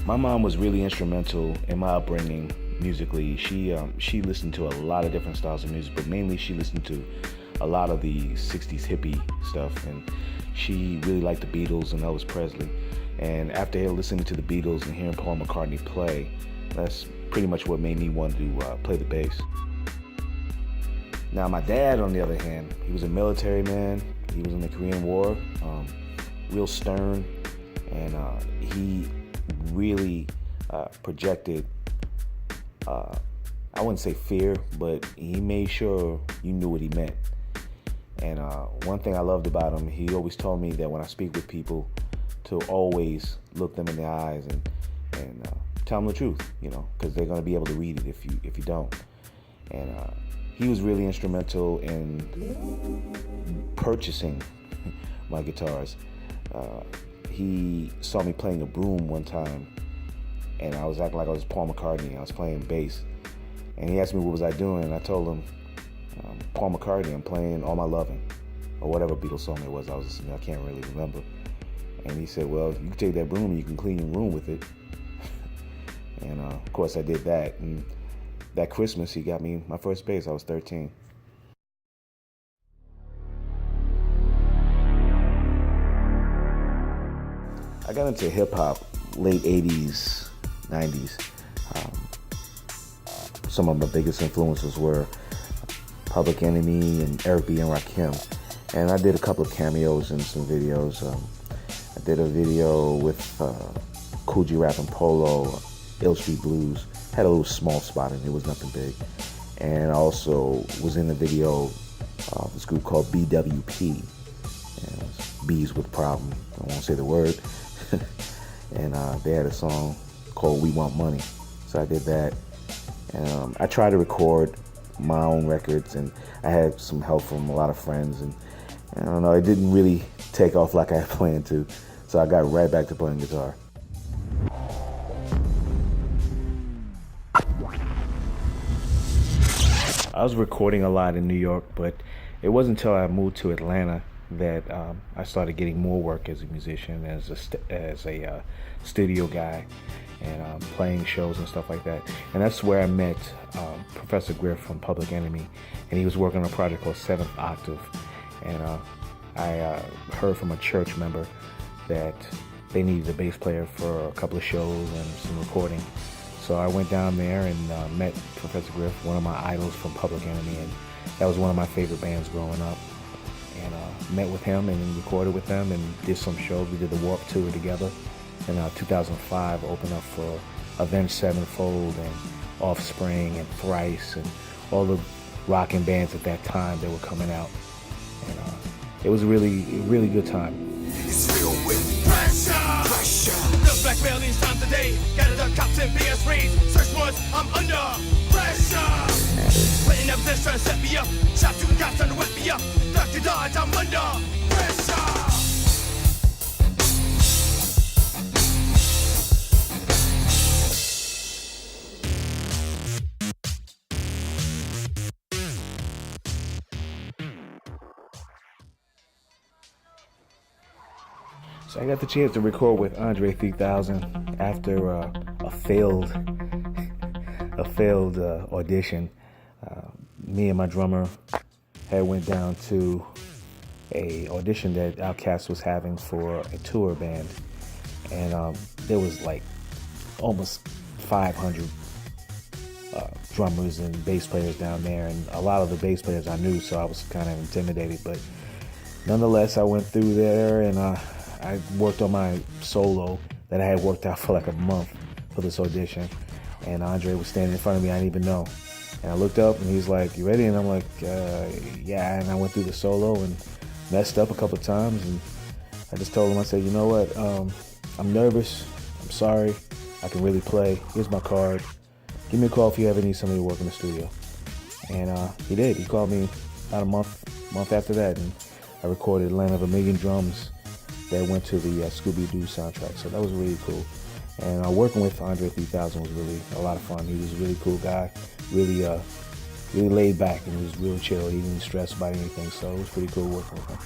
My mom was really instrumental in my upbringing musically. She listened to a lot of different styles of music, but mainly she listened to a lot of the 60s hippie stuff, and she really liked the Beatles and Elvis Presley. And after listening to the Beatles and hearing Paul McCartney play, that's pretty much what made me want to play the bass. Now my dad, on the other hand, he was a military man. He was in the Korean War, real stern, and he really projected, I wouldn't say fear, but he made sure you knew what he meant. And one thing I loved about him, he always told me that when I speak with people, to always look them in the eyes and tell them the truth, because they're going to be able to read it if you don't. And he was really instrumental in purchasing my guitars. He saw me playing a broom one time, and I was acting like I was Paul McCartney. I was playing bass, and he asked me what was I doing, and I told him, Paul McCartney, I'm playing All My Lovin', or whatever Beatles song it was I was listening to. I can't really remember. And he said, well, you can take that broom and you can clean your room with it. And of course I did that, and that Christmas he got me my first bass. I was 13. I got into hip-hop late 80s, 90s. Some of my biggest influences were Public Enemy and Eric B. and Rakim. And I did a couple of cameos in some videos. I did a video with Cool G Rap and Polo, Ill Street Blues. Had a little small spot in it, was nothing big. And I also was in the video of this group called BWP. And it was Bees with Problem. I won't say the word. And they had a song called We Want Money. So I did that. And I tried to record my own records, and I had some help from a lot of friends, and I don't know, it didn't really take off like I had planned to, so I got right back to playing guitar. I was recording a lot in New York, but it wasn't until I moved to Atlanta that I started getting more work as a musician, as a studio guy, and playing shows and stuff like that. And that's where I met Professor Griff from Public Enemy, and he was working on a project called Seventh Octave. And I heard from a church member that they needed a bass player for a couple of shows and some recording. So I went down there and met Professor Griff, one of my idols from Public Enemy, and that was one of my favorite bands growing up. And met with him and recorded with them and did some shows. We did the Warped Tour together. In 2005, opened up for Avenged Sevenfold and Offspring and Thrice and all the rocking bands at that time that were coming out. And it was a really good time. It's filled with pressure. The blackmail these times today. Gather the cops and BS raids. Search warrants, I'm under pressure. Putting up this trying to set me up. Shot two cops trying to wet me up. Duck to dodge, I'm under pressure. So I got the chance to record with Andre 3000 after a failed audition. Me and my drummer had went down to a audition that Outkast was having for a tour band, and there was like almost 500 drummers and bass players down there, and a lot of the bass players I knew, so I was kind of intimidated. But nonetheless, I went through there and I worked on my solo that I had worked out for like a month for this audition, and Andre was standing in front of me. I didn't even know, and I looked up and he's like, "You ready?" And I'm like, "Yeah." And I went through the solo and messed up a couple of times, and I just told him, I said, "You know what? I'm nervous. I'm sorry. I can really play. Here's my card. Give me a call if you ever need somebody to work in the studio." And he did. He called me about a month after that, and I recorded "Land of a Million Drums" that went to the Scooby-Doo soundtrack. So that was really cool. And working with Andre 3000 was really a lot of fun. He was a really cool guy, really laid back, and he was real chill. He didn't stress about anything, so it was pretty cool working with him.